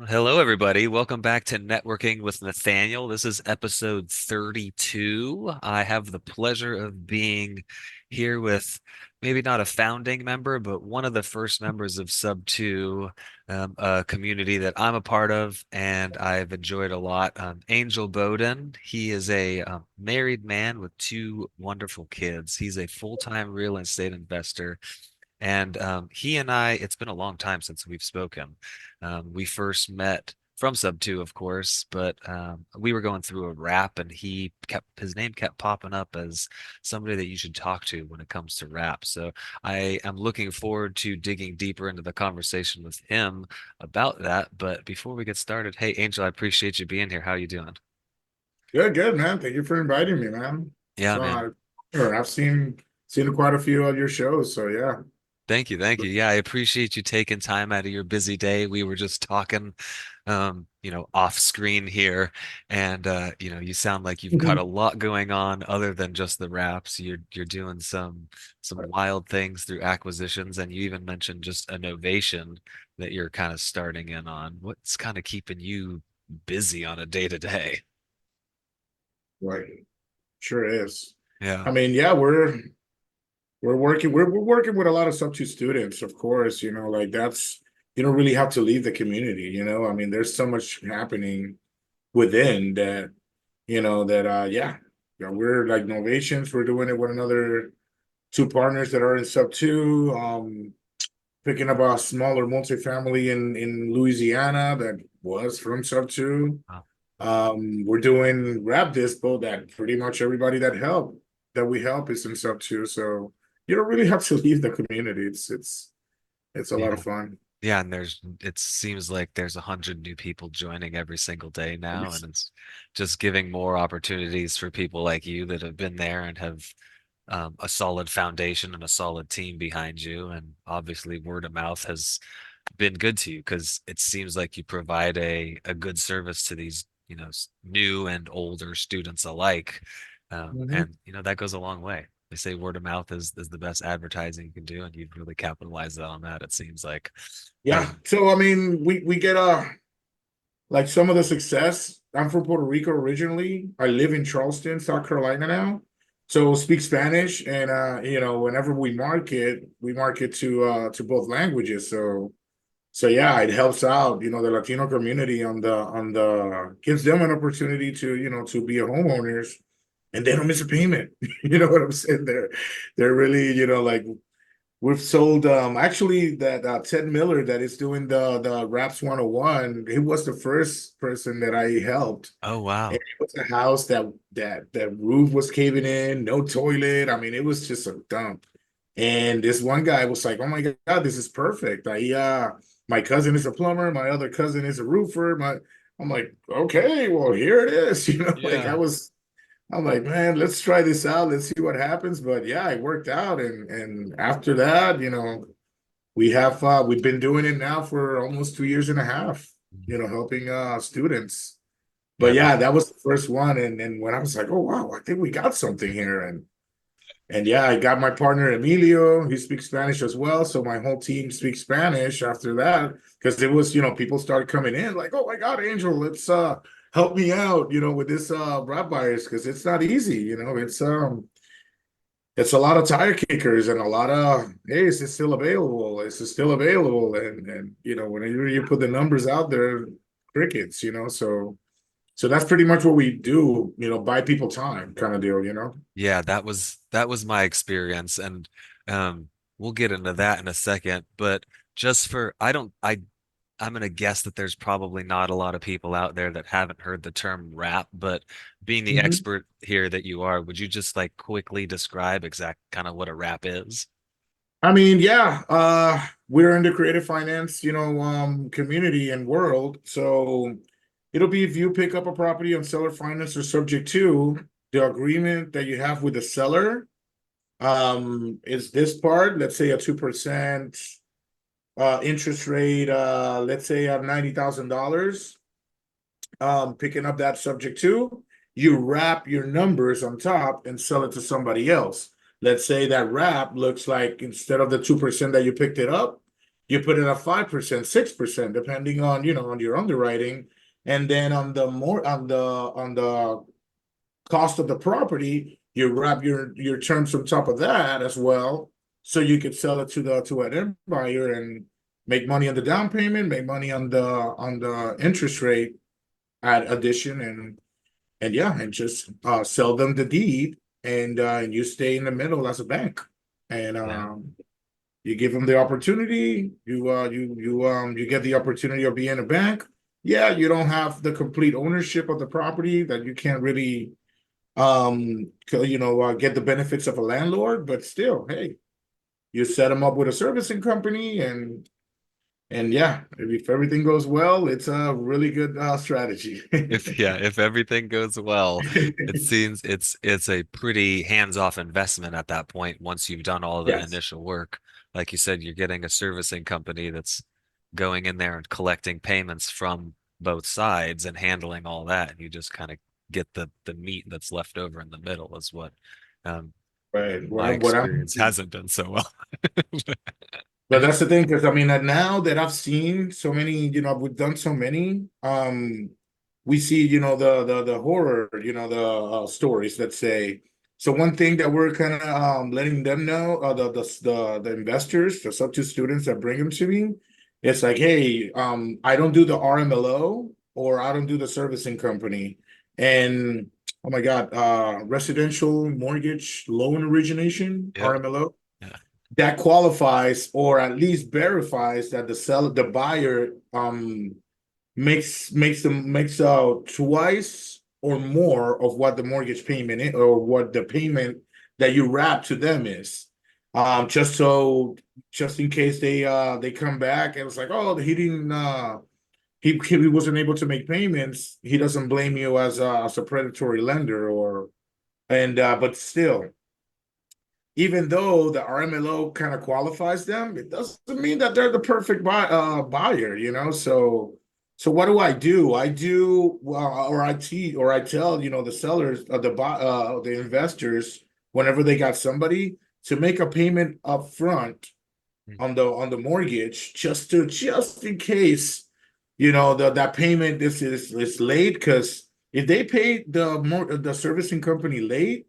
Hello, everybody. Welcome back to Networking with Nathaniel. This is episode 32. I have the pleasure of being here with maybe not a founding member, but one of the first members of Sub 2, a community that I'm a part of and I've enjoyed a lot. Angel Bodon. He is a married man with two wonderful kids. He's a full-time real estate investor. And he and I, it's been a long time since we've spoken. We first met from Sub 2, of course, but we were going through a rap and his name kept popping up as somebody that you should talk to when it comes to rap. So I am looking forward to digging deeper into the conversation with him about that. But before we get started, hey Angel, I appreciate you being here. How you doing? Good, good, man. Thank you for inviting me, man. Yeah, So man. I've seen quite a few of your shows, so yeah. Thank you, thank you. Yeah, I appreciate you taking time out of your busy day. We were just talking, off screen here, and you sound like you've got a lot going on other than just the raps. You're doing some wild things through acquisitions, and you even mentioned just a novation that you're kind of starting in on. What's kind of keeping you busy on a day to day? Right, sure is. Yeah. I mean, yeah, we're working with a lot of sub-two students, of course. Like that's you don't really have to leave the community. I mean, there's so much happening within that. We're like novations. We're doing it with another two partners that are in sub-two. Picking up a smaller multifamily in Louisiana that was from sub two. Oh, We're doing rap dispo that pretty much everybody that we help is in sub two. So you don't really have to leave the community. It's a lot of yeah. fun. Yeah, and it seems like there's 100 new people joining every single day now, and it's just giving more opportunities for people like you that have been there and have a solid foundation and a solid team behind you. And obviously, word of mouth has been good to you because it seems like you provide a good service to these, new and older students alike. Mhm. And that goes a long way. They say word of mouth is the best advertising you can do, and you've really capitalized on that, it seems like. Yeah. Um, So I mean, we get like some of the success. I'm from Puerto Rico originally. I live in Charleston, South Carolina now. So speak Spanish, and whenever we market to both languages. So yeah, it helps out, the Latino community on the gives them an opportunity to be a homeowners and they don't miss a payment. You know what I'm saying? They're really, like we've sold actually that Ted Miller that is doing the Raps 101. He was the first person that I helped. oh And wow. it was a house that roof was caving in, no toilet. I mean, it was just a dump. And this one guy was like, "Oh my God, this is perfect." My cousin is a plumber, my other cousin is a roofer. I'm like, "Okay, well, here it is." Like Yeah. I'm like, "Man, let's try this out. Let's see what happens." But yeah, it worked out. And after that, we've been doing it now for almost 2 years and a half, helping students. But Yeah, that yeah, that was the first one. And when I was like, "Oh wow, I think we got something here." And yeah, I got my partner Emilio. He speaks Spanish as well. So my whole team speaks Spanish after that. Because it was, people started coming in like, "Oh my God, Angel, let's help me out, with this rap buyers, because it's not easy, it's a lot of tire kickers and a lot of, hey, is it still available? Is it still available? And whenever you put the numbers out there, crickets. So that's pretty much what we do, buy people time kind of deal. yeah, that was my experience, and um we'll get into that in a second. But just for I don't I I'm gonna guess that there's probably not a lot of people out there that haven't heard the term rap, but being the Mhm. expert here that you are, would you just like quickly describe exact kind of what a rap is? I mean, yeah, we're in the creative finance, community and world. So it'll be if you pick up a property on seller finance or subject to the agreement that you have with the seller, is this part, let's say a 2% interest rate, let's say of $90,000, picking up that subject to, you wrap your numbers on top and sell it to somebody else. Let's say that wrap looks like instead of the 2% that you picked it up, you put it at 5%, 6%, depending on, on your underwriting. And then on the cost of the property, you wrap your terms on top of that as well. So you could sell it to an end buyer and make money on the down payment, make money on the interest rate at addition, and yeah, and just sell them the deed, and you stay in the middle as a bank. And Yeah. you give them the opportunity, you get the opportunity of being a bank. Yeah, you don't have the complete ownership of the property, that you can't really get the benefits of a landlord, but still, hey, you set them up with a servicing company, and yeah, if everything goes well, it's a really good strategy. If everything goes well, it seems it's a pretty hands-off investment at that point once you've done all the Yes. initial work. Like you said, you're getting a servicing company that's going in there and collecting payments from both sides and handling all that. And you just kind of get the meat that's left over in the middle is what Right. my What experience I'm hasn't been so well. But that's the thing, because I mean, now that I've seen so many, we've done so many, we see, the horror, the stories that say. So one thing that we're kind of letting them know, the investors, the sub two students that bring them to me, it's like, hey, I don't do the RMLO, or I don't do the servicing company, and oh my God, residential mortgage loan origination, Yep. RMLO, Yeah. that qualifies or at least verifies that the buyer makes twice or more of what the mortgage payment is, or what the payment that you wrap to them is. Just so, just in case they come back and it's like, oh, he didn't he wasn't able to make payments, he doesn't blame you as a predatory lender, or and but still, even though the RMLO kind of qualifies them, it doesn't mean that they're the perfect buyer, So what do? I do, or I tell, the sellers, the investors, whenever they got somebody, to make a payment up front on the mortgage, just in case, that payment is late, because if they pay the servicing company late,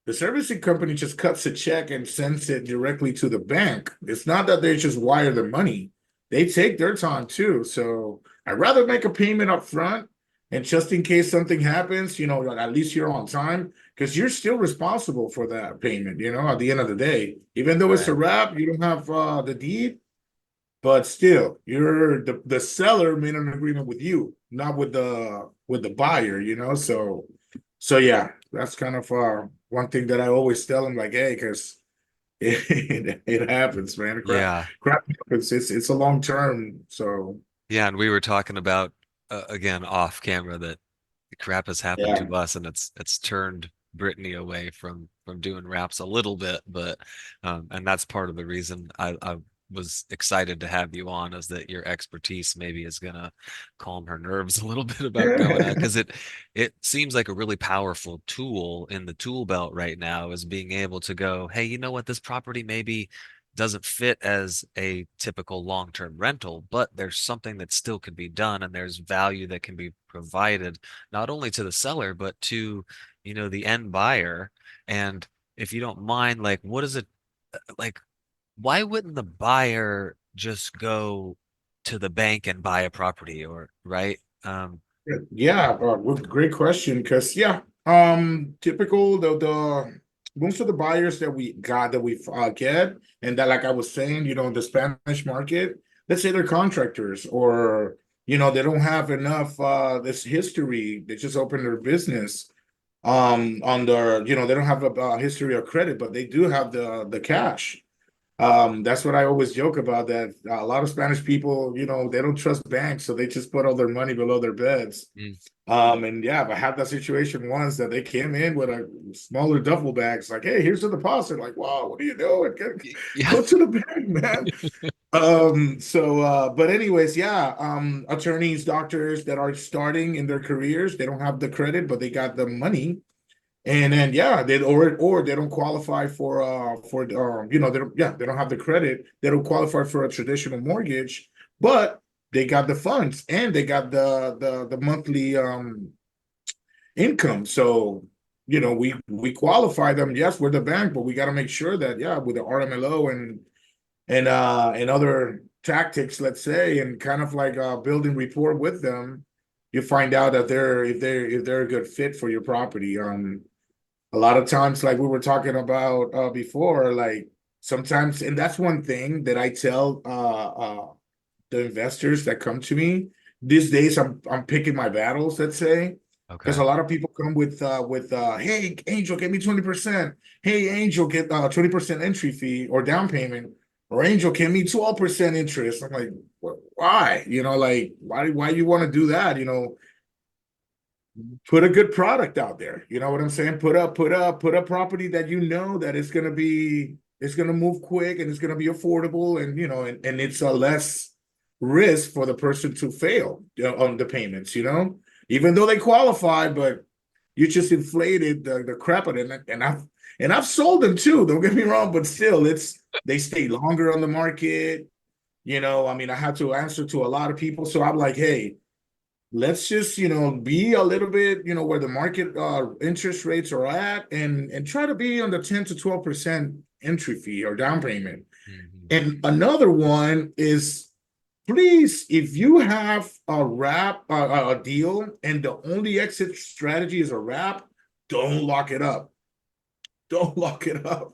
the servicing company just cuts a check and sends it directly to the bank. It's not that they just wire the money. They take their time too. So I'd rather make a payment up front, and just in case something happens, at least you're on time, because you're still responsible for that payment, at the end of the day. Even though it's a Right. wrap, you don't have the deed, but still, you're the seller made an agreement with you, not with the buyer, So yeah, that's kind of one thing that I always tell them, like, hey, because it happens, man. Yeah. Crap happens. It's a long term. So Yeah, and we were talking about again off camera that crap has happened yeah. to us, and it's turned Brittany away from doing raps a little bit, but and that's part of the reason I was excited to have you on, is that your expertise maybe is gonna calm her nerves a little bit about going out, because it seems like a really powerful tool in the tool belt right now, is being able to go, hey, you know what, this property maybe doesn't fit as a typical long-term rental, but there's something that still could be done, and there's value that can be provided not only to the seller but to, the end buyer. And if you don't mind, like, what is it like? Why wouldn't the buyer just go to the bank and buy a property, or right? Yeah, great question. Because yeah, typical the most of the buyers that we get, and that, like I was saying, the Spanish market, let's say they're contractors, or they don't have enough this history. They just open their business on their, they don't have a history of credit, but they do have the cash. That's what I always joke about, that a lot of Spanish people, they don't trust banks, so they just put all their money below their beds. Mm. And yeah, I had that situation once, that they came in with a smaller duffel bags, like, hey, here's the deposit. Like, wow, what are you doing? Yeah. Go to the bank, man. But anyways, yeah, attorneys, doctors that are starting in their careers, they don't have the credit, but they got the money. And then yeah, or they don't qualify for they don't, yeah, they don't have the credit. They don't qualify for a traditional mortgage, but they got the funds and they got the monthly income. So we qualify them. Yes, we're the bank, but we got to make sure that yeah, with the RMLO and other tactics, let's say, and kind of like building rapport with them, you find out that if they're a good fit for your property. A lot of times, like we were talking about before, like sometimes, and that's one thing that I tell the investors that come to me these days. I'm picking my battles, let's say, because Okay. a lot of people come with hey Angel, get me 20%. Hey Angel, get 20% entry fee or down payment, or Angel, give me 12% interest. I'm like, why? Like why you want to do that? Put a good product out there. You know what I'm saying? Put a property that that it's gonna move quick and it's gonna be affordable, and and it's a less risk for the person to fail on the payments, even though they qualify, but you just inflated the crap out of it. And I've sold them too, don't get me wrong, but still they stay longer on the market. I mean, I had to answer to a lot of people. So I'm like, hey, let's just be a little bit where the market interest rates are at, and try to be on the 10 to 12% entry fee or down payment. Hmm. And another one is, please, if you have a deal and the only exit strategy is a wrap, don't lock it up. Don't lock it up.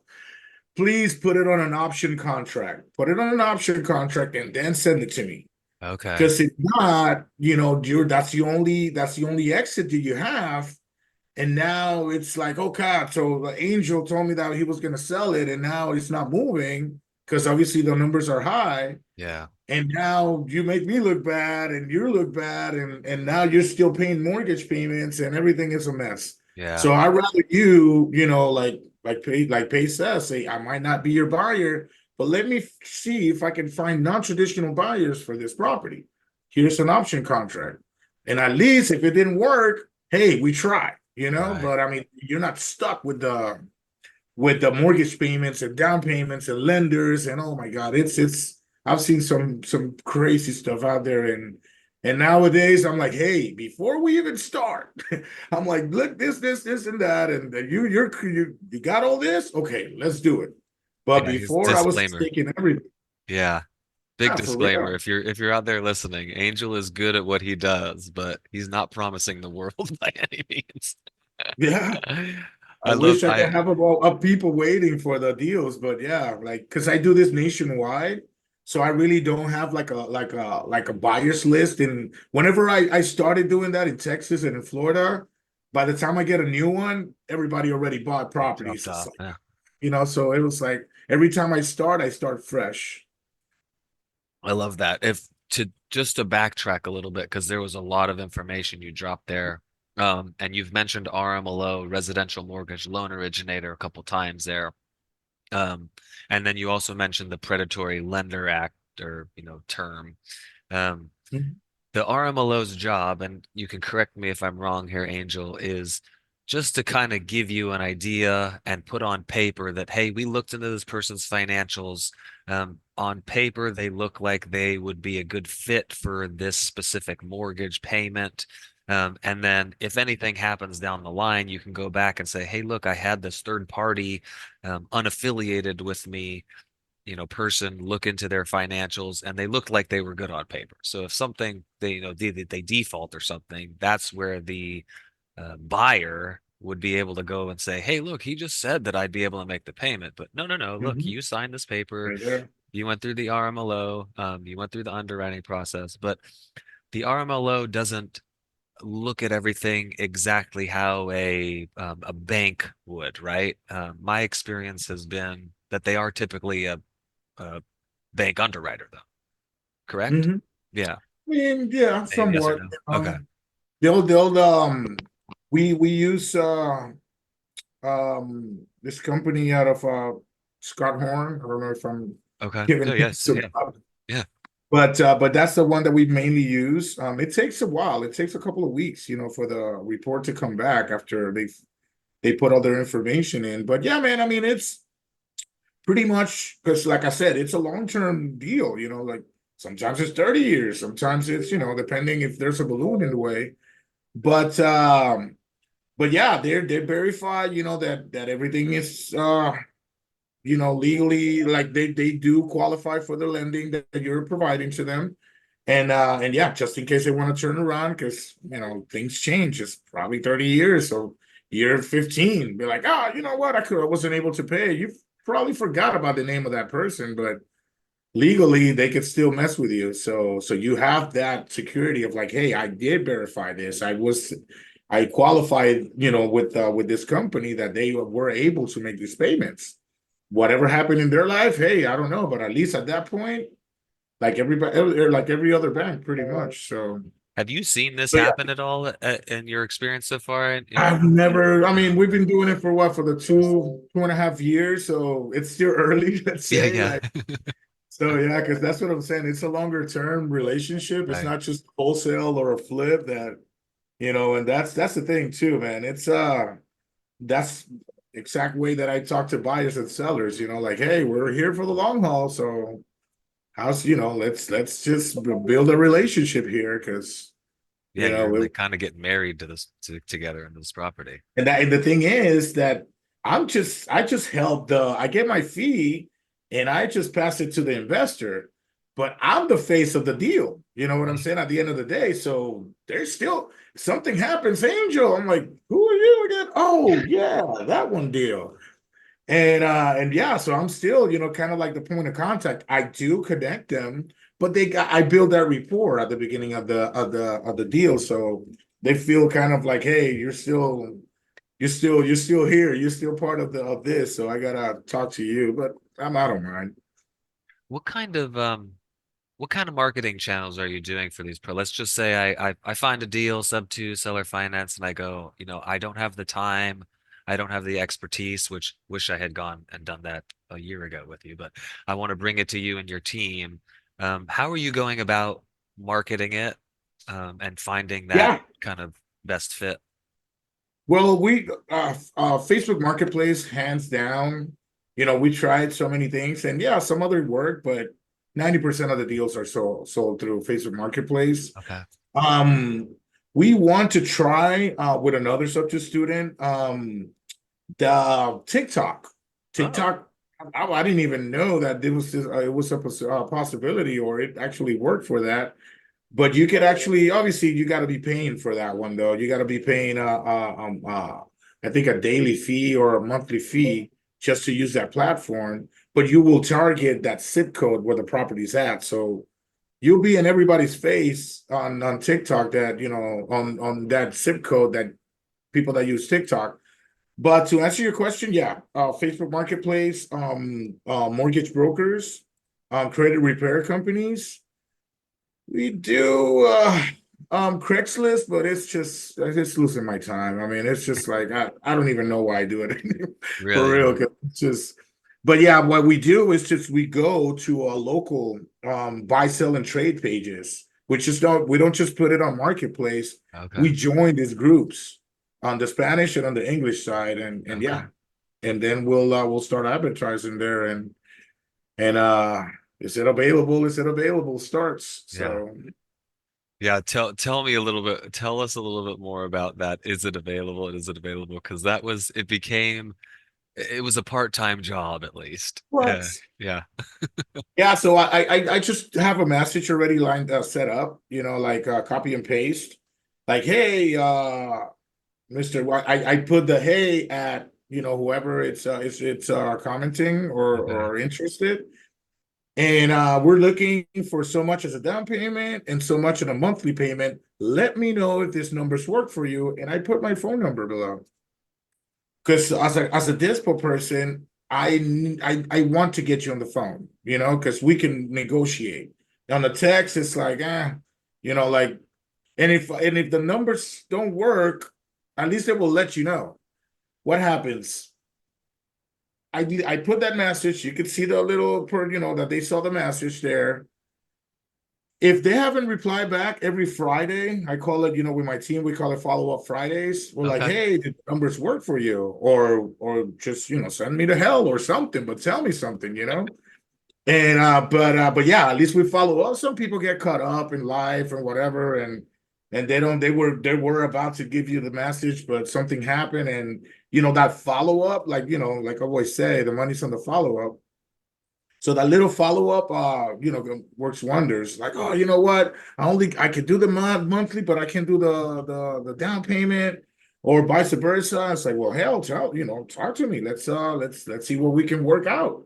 Please put it on an option contract. Put it on an option contract and then send it to me. Okay. Because if not, that's the only exit that you have. And now it's like, oh God, so the angel told me that he was gonna sell it, and now it's not moving because obviously the numbers are high. Yeah. And now you make me look bad and you look bad, and now you're still paying mortgage payments and everything is a mess. Yeah. So I'd rather like pay says, say, I might not be your buyer, but let me see if I can find non-traditional buyers for this property. Here's an option contract. And at least if it didn't work, hey, we tried, Right. but I mean, you're not stuck with the mortgage payments and down payments and lenders, and oh my God, it's I've seen some crazy stuff out there. And nowadays I'm like, hey, before we even start, I'm like, look, this and that, and you got all this, okay, let's do it. But Yeah. He's before I was disclaimer. taking everything. Yeah. Big Yeah, for disclaimer. real. If you're out there listening, Angel is good at what he does, but he's not promising the world by any means. Yeah, I I love wish I could I have a people waiting for the deals, but yeah, like because I do this nationwide, so I really don't have like a buyers list. And whenever I started doing that in Texas and in Florida, by the time I get a new one, everybody already bought They properties. dropped It's off. like, Yeah. so it was like every time I start fresh. I love that. If to just to backtrack a little bit, because there was a lot of information you dropped there. And you've mentioned RMLO, residential mortgage loan originator, a couple times there. Um, and then you also mentioned the Predatory Lender Act or, term. Um, Mhm. the RMLO's job, and you can correct me if I'm wrong here, Angel, is just to kind of give you an idea and put on paper that, hey, we looked into this person's financials. On paper, they look like they would be a good fit for this specific mortgage payment. And then if anything happens down the line, you can go back and say, hey, look, I had this third party unaffiliated with me person look into their financials and they looked like they were good on paper. So if something they default or something, that's where the buyer would be able to go and say, "Hey, look, he just said that I'd be able to make the payment, but no, no, no. Look, Mhm. you signed this paper, Right there. you went through the RMLO, you went through the underwriting process, but the RMLO doesn't look at everything exactly how a bank would, right? My experience has been that they are typically a bank underwriter, though. Correct? Mhm. Yeah. I mean, yeah, Yes or somewhat. no? Okay. They'll we use this company out of Scott Horn. I don't know if I'm Okay. giving No, names yes. or Yeah. not, Yeah. but that's the one that we mainly use. It takes a while. It takes a couple of weeks, for the report to come back after they've they put all their information in. But yeah, man, I mean, it's pretty much because, like I said, it's a long-term deal. Like sometimes it's 30 years, sometimes it's depending if there's a balloon in the way. But but yeah, they're verified. That everything is legally, like they do qualify for the lending that you're providing to them. And yeah, just in case they want to turn around, because things change. It's probably 30 years. So year 15, be like, you know what? I wasn't able to pay. You probably forgot about the name of that person, but legally they could still mess with you. So you have that security of like, hey, I did verify this. I qualified, with this company that they were able to make these payments. Whatever happened in their life, hey, I don't know, but at least at that point, like everybody, or like every other bank, pretty much. Have you seen this So yeah, happen at all in your experience so far in your I've never. I mean, no. we've been doing it for what, for the 2.5 years, so it's still early. Let's Yeah, say, yeah. like, so yeah, because that's what I'm saying. It's a longer term relationship. It's Right. not just wholesale or a flip and that's the thing too, man. That's exact way that I talk to buyers and sellers. Like, hey, we're here for the long haul, so let's just build a relationship here, because Yeah, you know you're it, like kind of getting married to this together in this property. and the thing is that I just help I get my fee and I just pass it to the investor, but I'm the face of the deal. You know what I'm saying? At the end of the day, so there's still something happens, Angel. I'm like, who are you again? Oh yeah, that one deal. And yeah, so I'm still, kind of like the point of contact. I do connect them, but I build that rapport at the beginning of the deal. So they feel kind of like, hey, you're still here. You're still part of this. So I gotta talk to you. But I don't mind. What kind of what kind of marketing channels are you doing for these pro? Let's just say I find a deal sub to seller finance and I go, I don't have the time, I don't have the expertise, which wish I had gone and done that a year ago with you, but I want to bring it to you and your team. How are you going about marketing it and finding that Yeah. kind of best fit? Well, Facebook Marketplace, hands down. We tried so many things, and yeah, some other work, but 90% of the deals are sold through Facebook Marketplace. Okay. Um, we want to try with another subject student, the TikTok. Oh, TikTok, I didn't even know that it was a possibility, or it actually worked for that. But you could actually, obviously, you got to be paying for that one though. You got to be paying I think a daily fee or a monthly fee just to use that platform. But you will target that zip code where the property's at. So you'll be in everybody's face on TikTok, that on that zip code, that people that use TikTok. But to answer your question, yeah, Facebook Marketplace, mortgage brokers, credit repair companies. We do Craigslist, but I'm just losing my time. I mean, it's just like I don't even know why I do it for really? real. 'Cause it's just, but yeah, what we do is just we go to a local buy, sell, and trade pages. We don't just put it on Marketplace. Okay. We join these groups on the Spanish and on the English side, and Okay. yeah, and then we'll start advertising there, and is it available? Is it available? Starts. Yeah. So Yeah, tell me a little bit, tell us a little bit more about that. Is it available? Is it available? Because it became, it was a part-time job at least. what? Yeah, yeah. Yeah, so I just have a message already lined set up, like copy and paste. Like, hey, Mr. White, I put the hey at whoever it's commenting or Okay, interested. And we're looking for so much as a down payment and so much in a monthly payment. Let me know if this numbers work for you. And I put my phone number below. Because as a dispo person, I want to get you on the phone, because we can negotiate. On the text, it's like, like, and if the numbers don't work, at least it will let you know what happens. I put that message. You could see the little that they saw the message there. If they haven't replied back every Friday, I call it, with my team, we call it follow-up Fridays. We're like, Okay. hey, did the numbers work for you? Or just, send me to hell or something, but tell me something. And but yeah, at least we follow up. Some people get caught up in life and whatever, and they were about to give you the message, but something happened, and that follow up, like I always say, the money's on the follow up. So that little follow up, works wonders. Like, oh, you know what? I could do the monthly, but I can't do the down payment, or vice versa. It's like, well, hell, talk to me. Let's see what we can work out.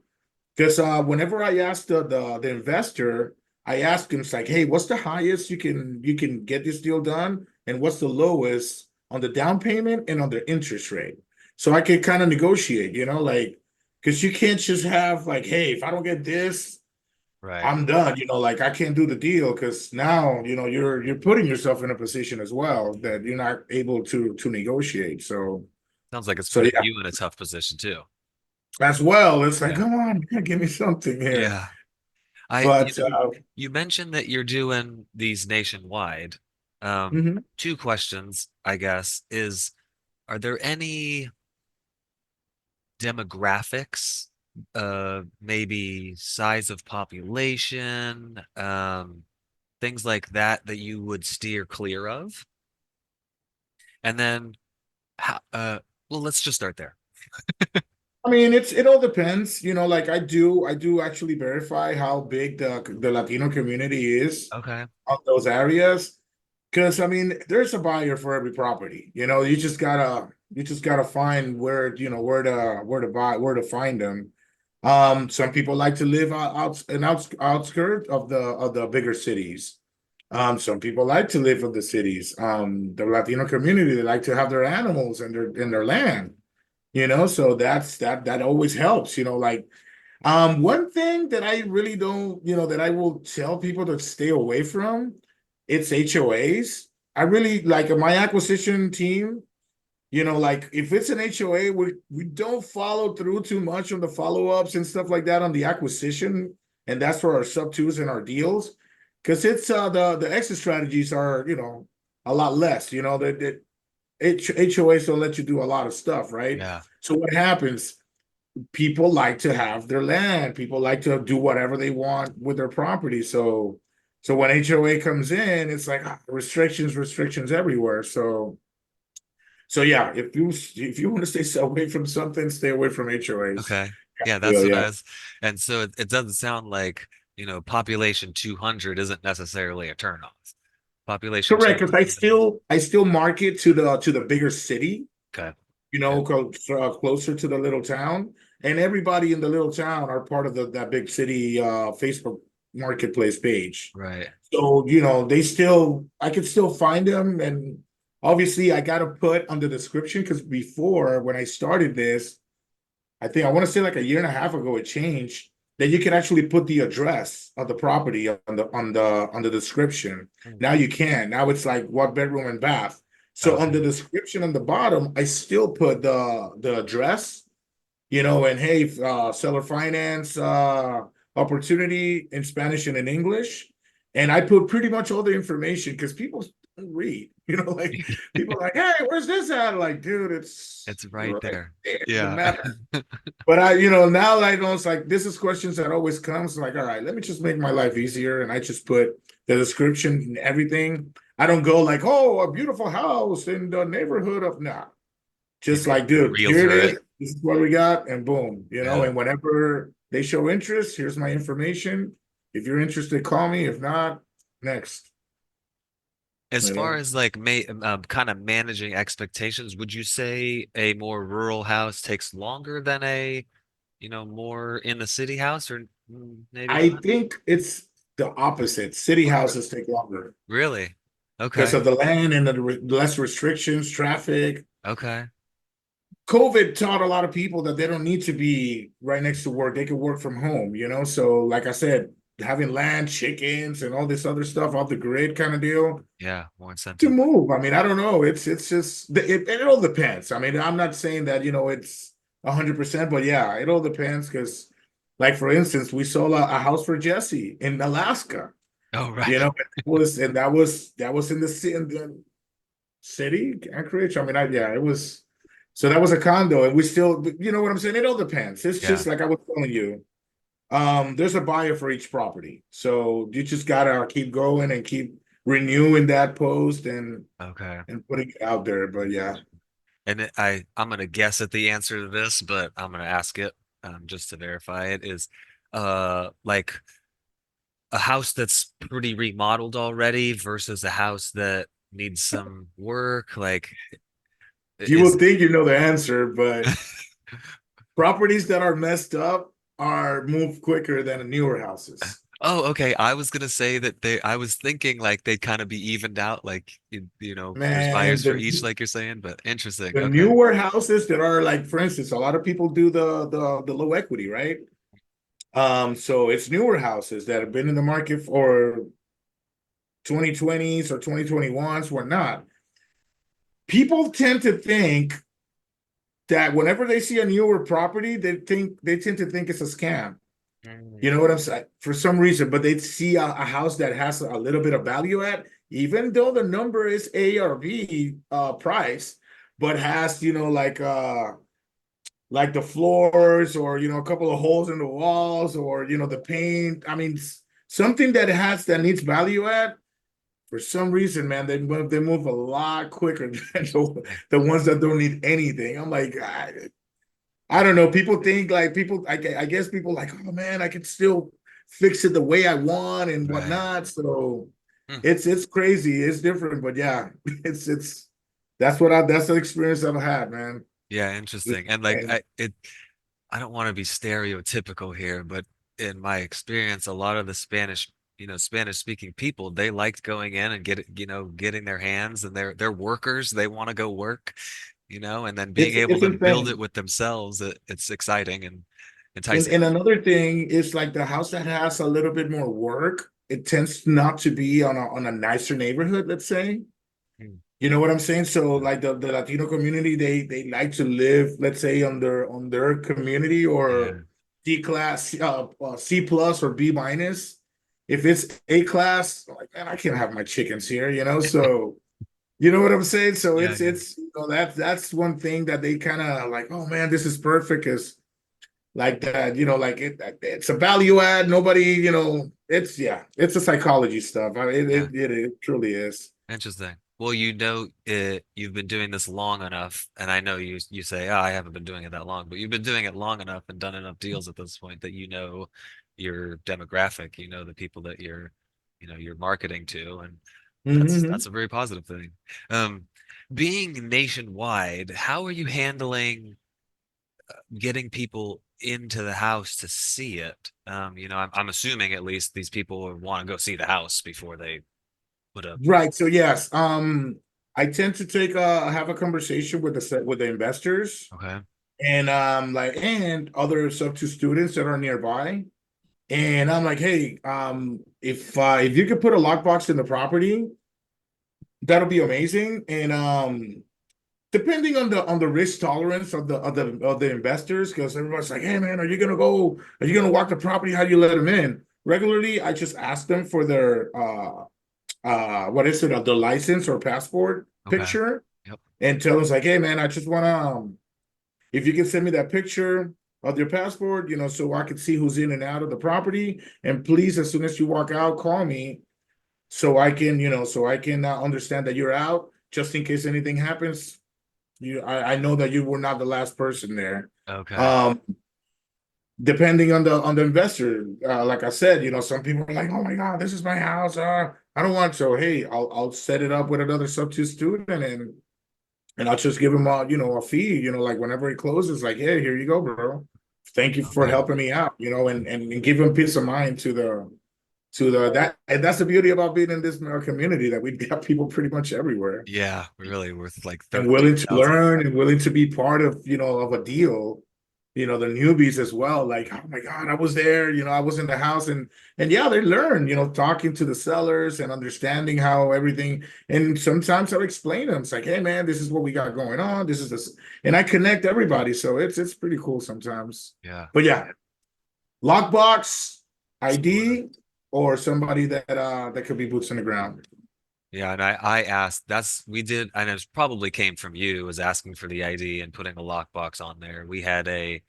Because whenever I ask the investor, I ask him, it's like, hey, what's the highest you can get this deal done, and what's the lowest on the down payment and on the interest rate, so I can kind of negotiate, like, because you can't just have like, hey, if I don't get this, Right. I'm done. Like I can't do the deal because now you're putting yourself in a position as well that you're not able to negotiate. Sounds like it's So putting yeah, you in a tough position too. as well. It's like, Yeah. come on, give me something here. Yeah. I, you But know, you mentioned that you're doing these nationwide. mhm. Two questions, I guess, is are there any demographics, maybe size of population, things like that that you would steer clear of? And then, how, well, let's just start there. I mean, it all depends. Like I do actually verify how big the Latino community is Okay. on those areas. Because I mean, there's a buyer for every property. You just gotta find where to buy, where to find them. Some people like to live outskirt of the bigger cities. Some people like to live in the cities. The Latino community, they like to have their animals and their land. So that always helps. Like one thing that I really don't, that I will tell people to stay away from, it's HOAs. I really like my acquisition team. Like if it's an HOA, we don't follow through too much on the follow-ups and stuff like that on the acquisition, and that's for our sub twos and our deals, because it's the exit strategies are a lot less. That HOAs don't let you do a lot of stuff, right? Yeah. So what happens? People like to have their land. People like to do whatever they want with their property. So when HOA comes in, it's like restrictions, restrictions everywhere. So yeah, if you want to stay away from something, stay away from HOAs. Okay. Yeah, that's Feel what yeah. I was. And so it doesn't sound like, population 200 isn't necessarily a turnoff. Population Correct, because I 200. still I still market to the bigger city, Okay. Yeah. closer to the little town, and everybody in the little town are part of that big city Facebook marketplace page. Right. So, I could still find them. And obviously I got to put on the description, because before, when I started this, I want to say like a year and a half ago, it changed that you can actually put the address of the property on the description. Hmm. Now you can. Now it's like what bedroom and bath. So on Okay. the description on the bottom, I still put the address, and hey, seller finance opportunity in Spanish and in English. And I put pretty much all the information because people don't read, like people are like, hey, where's this at? Like, dude, it's It's right right there. there, the Yeah. map. But now I know, it's like this is questions that always comes. Like, all right, let me just make my life easier, and I just put the description and everything. I don't go like, oh, a beautiful house in the neighborhood of nah. You Just make like, the dude, here it realtor it. is. This is what we got, and boom, Yeah. And whenever they show interest, here's my information. If you're interested, call me. If not, next. As You far know. as like kind of managing expectations, would you say a more rural house takes longer than a, more in the city house, or maybe I not? think it's the opposite. City houses take longer Really? because Okay. of the land and the less restrictions, traffic. Okay. COVID taught a lot of people that they don't need to be right next to work. They can work from home, So, like I said, having land, chickens, and all this other stuff off the grid kind of deal Yeah, more to incentive. move. I mean, I don't know. It's just it all depends. I mean, I'm not saying that it's 100%, but yeah, it all depends because, like for instance, we sold a house for Jesse in Alaska. Oh, right. You know, that was in the city, Anchorage. I mean, yeah, it was. So that was a condo, and we still, you know what I'm saying? It all depends. It's Yeah. just like I was telling you. There's a buyer for each property, so you just gotta keep going and keep renewing that post Okay. and putting it out there. But yeah, And I'm gonna guess at the answer to this, but I'm gonna ask it just to verify it. Is like a house that's pretty remodeled already versus a house that needs some work? Like, you will is think you know the answer, but properties that are messed up are moved quicker than newer houses. oh, okay. I was gonna say that I was thinking like they'd kind of be evened out, like there's Man, buyers for each, like you're saying, but interesting. the Okay. newer houses that are like, for instance, a lot of people do the low equity, right? So it's newer houses that have been in the market for 2020s or 2021s, whatnot. People tend to think that whenever they see a newer property, they tend to think it's a scam. You Mm, know what I'm saying? For some reason, but they see a house that has a little bit of value at, even though the number is ARV price, but has, like the floors or a couple of holes in the walls or the paint. I mean, something that needs value at. For some reason, man, they move a lot quicker than the ones that don't need anything. I'm like, I don't know. People think like I guess people like, oh man, I can still fix it the way I want and right. whatnot. So Hmm. it's crazy. It's different, but yeah, it's that's the experience I've had, man. Yeah, interesting. And like I don't want to be stereotypical here, but in my experience, a lot of the Spanish speaking people, they liked going in and getting their hands, and they're workers. They want to go work, and then being able It's to build it insane. with themselves, it's exciting and And enticing. and another thing is like the house that has a little bit more work, it tends not to be on a nicer neighborhood, let's say. Mm. You know what I'm saying? So Yeah. like the Latino community, they like to live, let's say, on their community Yeah. or D class, C plus or B minus. If it's A class, like man, I can't have my chickens here, So you know what I'm saying? So Yeah. Yeah. that's one thing that they kind of like, oh man, this is perfect, is like that, like it's a value add. Nobody, it's a psychology stuff. Yeah. It truly is. Interesting. Well, you've been doing this long enough, and I know you say, "Oh, I haven't been doing it that long," but you've been doing it long enough and done enough deals at this point that you know your demographic, you know the people that you're marketing to, and that's Mm-hmm. a very positive thing. Um, Being nationwide, how are you handling getting people into the house to see it? I'm assuming at least these people want to go see the house before they put up. Right. So yes, I tend to have a conversation with the investors Okay. and and other sub two students that are nearby. And I'm like, hey, if you could put a lockbox in the property, that'll be amazing. And depending on the risk tolerance of the investors, because everybody's like, hey man, are you gonna walk the property? How do you let them in? Regularly, I just ask them for their what is it, the license or passport Okay. picture, Yep. and tell us like, hey man, I just wanna if you can send me that picture of your passport, so I can see who's in and out of the property. And please, as soon as you walk out, call me so I can understand that you're out, just in case anything happens. I know that you were not the last person there. Okay. Um, Depending on the investor, like I said, some people are like, "Oh my God, this is my house. I don't want." So hey, I'll set it up with another substitute student, and I'll just give him a fee. Like whenever he closes, like, hey, here you go, bro. Thank you for Okay. helping me out. And give him peace of mind to the that, and that's the beauty about being in this community, that we've got people pretty much everywhere Yeah, really worth like and willing to 32,000. learn and willing to be part of a deal. The newbies as well, like, oh my God, I was there, I was in the house, and yeah, they learn, talking to the sellers and understanding how everything. And sometimes I'll explain to them, it's like, hey man, this is what we got going on, this is this, and I connect everybody, so it's pretty cool sometimes. Yeah. But yeah, lockbox, It's important. ID, or somebody that could be boots on the ground. Yeah, and I asked, we did, and it probably came from you, was asking for the ID and putting a lockbox on there. We had the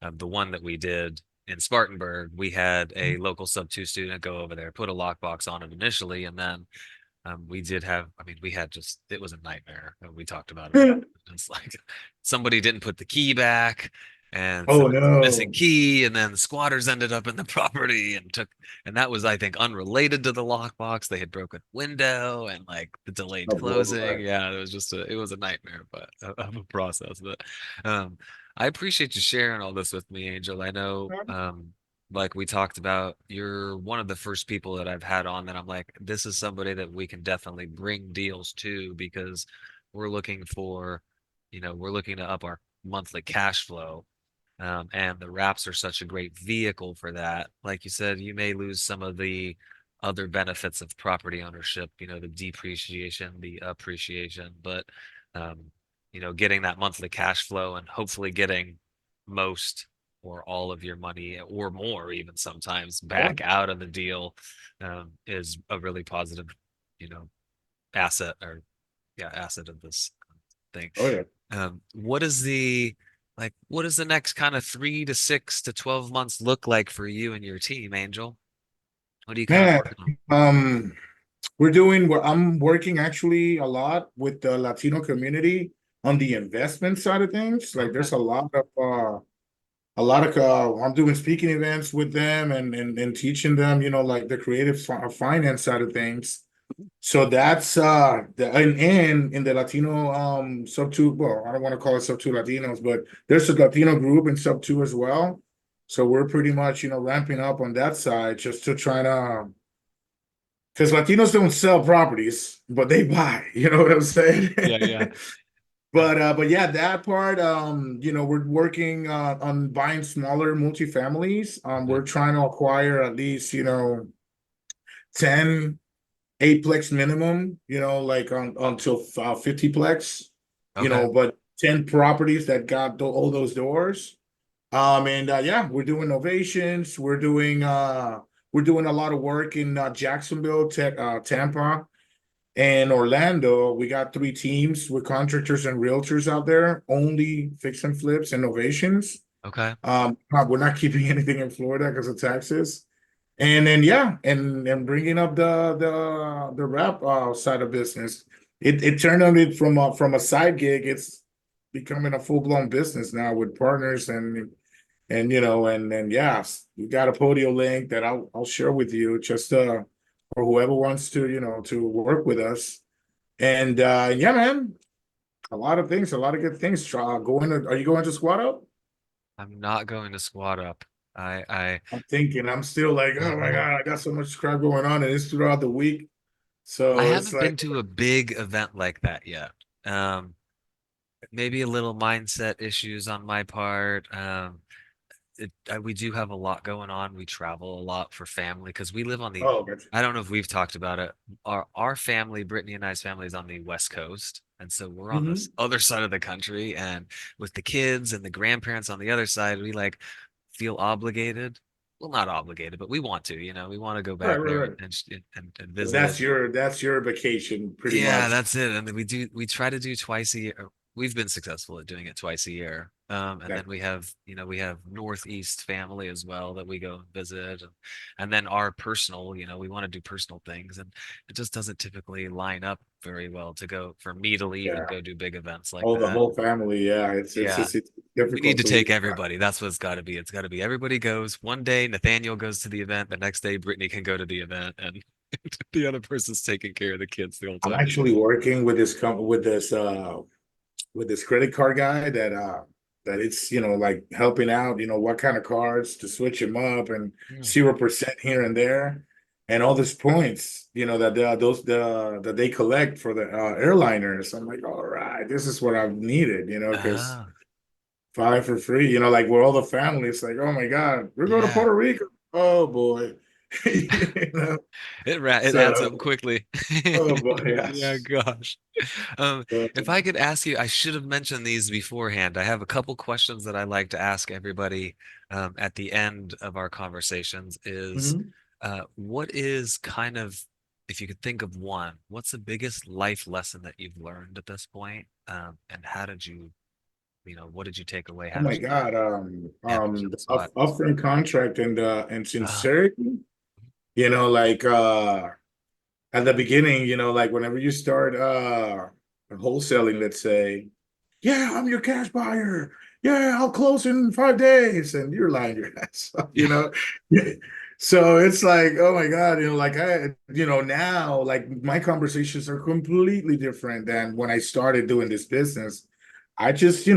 one that we did in Spartanburg, we had a local sub two student go over there, put a lockbox on it initially, and then we did have, I mean, we had just, it was a nightmare. We talked about it. It's like somebody didn't put the key back and so Oh there was a missing no. key, and then the squatters ended up in the property and and that was, I think, unrelated to the lockbox. They had broken a window and like the delayed Oh closing. boy. Yeah, it was a nightmare, but of a process. But um, I appreciate you sharing all this with me, Angel. I know, like we talked about, you're one of the first people that I've had on that I'm like, this is somebody that we can definitely bring deals to because we're looking for, we're looking to up our monthly cash flow. And the wraps are such a great vehicle for that. Like you said, you may lose some of the other benefits of property ownership, the depreciation, the appreciation, but um, getting that monthly cash flow and hopefully getting most or all of your money or more even sometimes Yeah. back out of the deal is a really positive, you know, asset or yeah, asset of this thing. Oh yeah. What is what does the next kind of 3 to 6 to 12 months look like for you and your team, Angel? What are you kind of Man, working on? um, I'm working actually a lot with the Latino community on the investment side of things. Like Okay. there's a lot of I'm doing speaking events with them and teaching them, like the creative finance side of things. So that's and in the Latino sub two, well, I don't want to call it sub two Latinos, but there's a Latino group in sub two as well. So we're pretty much, ramping up on that side just to try to, because Latinos don't sell properties, but they buy, you know what I'm saying? Yeah, yeah. But yeah, that part, we're working on buying smaller multifamilies. Okay. We're trying to acquire at least, 10 8-plex minimum, like until 50-plex, Okay. but 10 properties that got all those doors. And yeah, we're doing novations. We're doing a lot of work in Jacksonville, Tampa, and Orlando. We got 3 teams with contractors and realtors out there, only fix and flips and novations. Okay. We're not keeping anything in Florida because of taxes. And then yeah, and bringing up the rap side of business, it turned on it from a side gig. It's becoming a full blown business now with partners and yes, we got a Podio link that I'll share with you just for whoever wants to to work with us. And yeah, man, a lot of things, a lot of good things. Are you going to Squad Up? I'm not going to squat up. I I'm thinking, I'm still like, oh my God, I got so much crap going on and it's throughout the week. I So it's haven't been like, to a big event like that yet. Maybe a little mindset issues on my part. We do have a lot going on. We travel a lot for family because we live on the, oh, gotcha. I don't know if we've talked about it. Our family, Brittany and I's family, is on the West Coast. And so we're on this Hmm. other side of the country. And with the kids and the grandparents on the other side, we like feel obligated. Well, not obligated, but we want to, we want to go Right, back right, there right. and So visit. that's your vacation, pretty Yeah, much. that's it. And then we try to do twice a year. We've been successful at doing it twice a year. And then That we have Northeast family as well that we go and visit. And then our personal, we want to do personal things. And it just doesn't typically line up very well to go for me to leave and yeah. go do big events like Oh, the that. whole family. Yeah, Yeah. it's We need difficult to to take leave. everybody. That's what it's got to be. It's got to be everybody goes. One day Nathaniel goes to the event. The next day Brittany can go to the event, and the other person's taking care of the kids the whole I'm time. actually working with this credit card guy that it's like helping out, what kind of cards to switch them up and Hmm. 0% here and there, and all these points, that they collect for the airliners. I'm like, all right, this is what I've needed, because Ah, 5 for free, like we're all the family. It's like, oh my God, we're going to yeah. Puerto Rico. Oh boy. you know, It adds so up quickly. oh boy, Yeah, yes. gosh. Um, Uh, if I could ask you, I should have mentioned these beforehand. I have a couple questions that I like to ask everybody at the end of our conversations is mhm. What is kind of, if you could think of one, what's the biggest life lesson that you've learned at this point? And how did you, what did you take away? Oh How did my you, God. yeah, put you on the spot? Upfront contract and Ah, sincerity, like at the beginning, like whenever you start wholesaling, let's say, yeah, I'm your cash buyer. Yeah, I'll close in 5 days. And you're lying your ass off, yeah, So it's like, oh my God, now like my conversations are completely different than when I started doing this business. I just,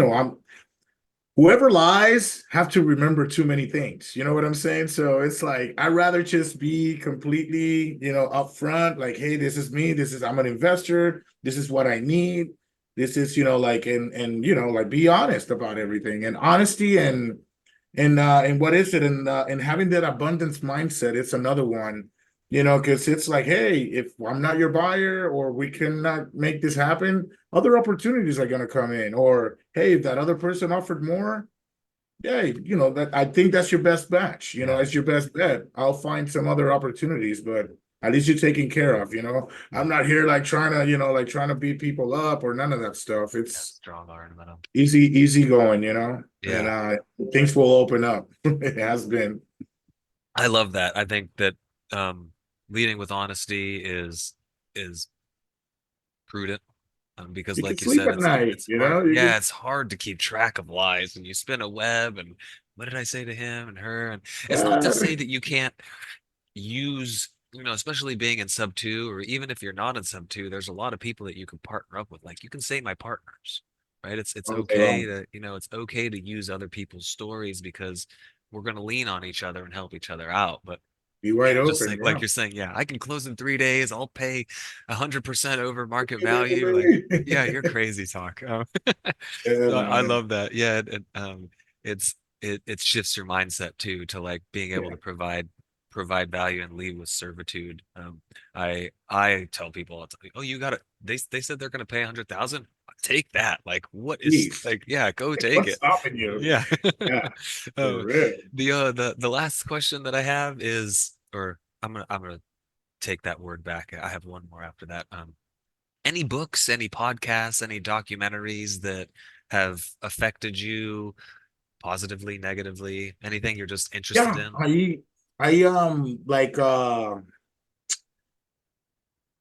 whoever lies have to remember too many things. You know what I'm saying? So it's like I'd rather just be completely, upfront, like, hey, this is me, I'm an investor, this is what I need. This is, like like be honest about everything. And honesty and what is it? And having that abundance mindset, it's another one, because it's like, hey, if I'm not your buyer or we cannot make this happen, other opportunities are going to come in. Or hey, if that other person offered more, yeah, that I think that's your best batch, yeah, it's your best bet. I'll find some other opportunities, but at least you're taken care of. I'm yeah, not here like trying to, like trying to beat people up or none of that stuff. yeah, It's strong arm in them. easy going, and Yeah, things will open up. It has been. I love that. I think that um, leading with honesty is prudent. Because You can like you sleep said, at night, it's hard. you Yeah, can. it's hard to keep track of lies and you spin a web and what did I say to him and her? And it's not to uh, say that you can't use, especially being in sub two, or even if you're not in sub two, there's a lot of people that you can partner up with. Like you can say my partners, right? It's all day okay long. to, it's okay to use other people's stories because we're going to lean on each other and help each other out. But Be wide yeah, just open, like yeah. you're saying, yeah, I can close in 3 days. I'll pay 100% over market value. Like, yeah, you're crazy talk. Yeah, So I man. love that. Yeah, it's it shifts your mindset too to like being able to Yeah, provide value and lead with servitude. I tell people all the time, oh, you got it. They said they're gonna pay 100,000. Take that. Like, what is please. like? Yeah, go take What's it. stopping you? Yeah. Yeah, for Oh, real. the last question that I have is, or I'm gonna take that word back. I have one more after that. Any books, any podcasts, any documentaries that have affected you positively, negatively, anything you're just interested Yeah, in? I like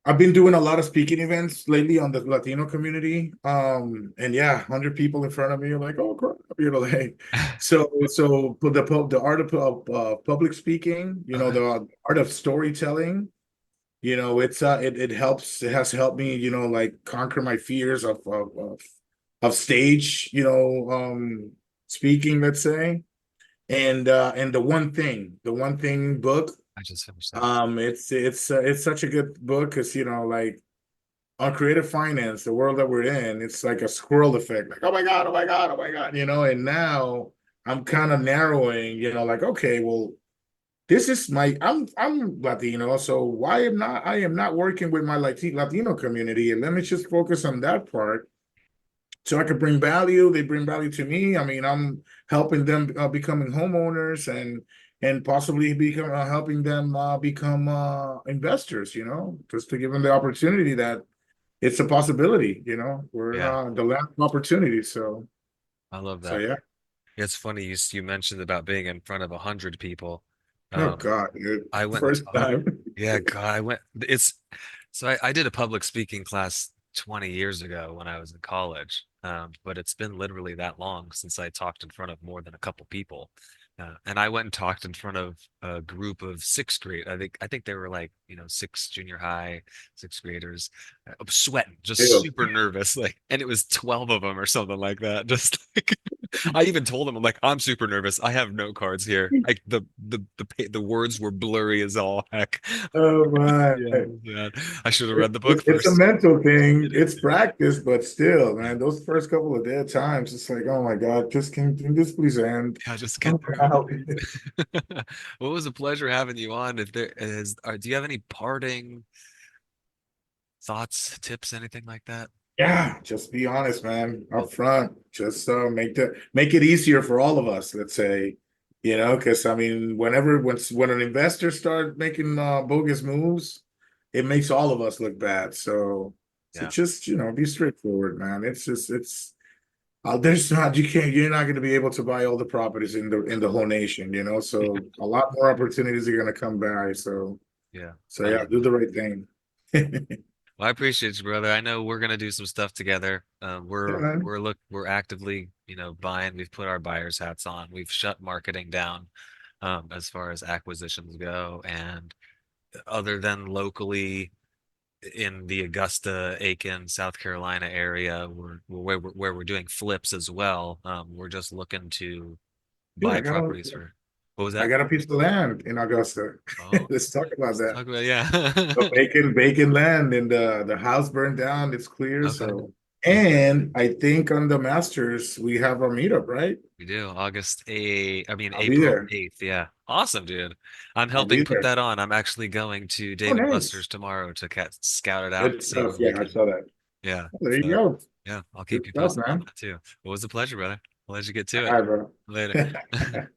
I've been doing a lot of speaking events lately on the Latino community. And yeah, 100 people in front of me are like, oh crap, like so the art of public speaking, Okay. the art of storytelling, it helps, it has helped me, like conquer my fears of stage, speaking, let's say. And the one thing book, I just finished that. it's such a good book because like on creative finance, the world that we're in, it's like a squirrel effect, like, oh my God, oh my God, oh my God, and now I'm kind of narrowing, like, okay, well, this is I'm Latino, so why am not I am not working with my Latino community, and let me just focus on that part so I could bring value. They bring value to me. I mean, I'm helping them becoming homeowners and possibly become helping them become investors. Just to give them the opportunity that it's a possibility. We're Yeah, the land of opportunity. I love So that. yeah. It's funny you mentioned about being in front of 100 people. Oh Um, God, dude. I went and First taught. time. Yeah, God, I went. It's so I did a public speaking class 20 years ago when I was in college. But it's been literally that long since I talked in front of more than a couple people. And I went and talked in front of a group of sixth grade. I think they were like, six junior high, sixth graders. I'm sweating, just Ew. super nervous. Like, and it was 12 of them or something like that. Just like I even told them, I'm like, I'm super nervous. I have note cards here. Like the words were blurry as all heck. Oh my. Yeah, yeah. I should have read the book It's a first. mental thing. It is. It's practice, but still, Yeah, man, those first couple of dead times, it's like, oh my God, just can this please end? yeah. Just get I'm through it, out. please. Well, it was a pleasure having you on. If there is, do you have any parting thoughts, tips, anything like that? Yeah, just be honest, man, up front. Just make it easier for all of us, let's say. Because I mean, when an investor starts making bogus moves, it makes all of us look bad. So Yeah. just be straightforward, man. It's there's not you can't you're not going to be able to buy all the properties in the whole nation. So a lot more opportunities are going to come by. Yeah. So I yeah, love do that. the right thing. Well, I appreciate you, brother. I know we're gonna do some stuff together. Yeah, We're man. we're look we're actively, buying. We've put our buyers hats on. We've shut marketing down, as far as acquisitions go. And other than locally in the Augusta, Aiken, South Carolina area, where we're doing flips as well. We're just looking to Dude, buy properties for. What was I that? got a piece of land in Augusta. Oh, Let's talk about let's that. talk about The yeah. vacant land, and the house burned down. It's clear. Okay. So, Okay. and I think on the Masters we have our meetup, right? We do. I mean I'll be April there. 8th. Yeah. Awesome, dude. I'm I'll helping be put there. that on. I'm actually going to Oh, Dave and Buster's nice. tomorrow to scout it out Good and see stuff. where we Yeah, I can. saw that. Yeah. Well, there you So, go. yeah, I'll Good keep you stuff, posted on man. that too. It was a pleasure, brother. I'll let you get to All it. right, bro. Later.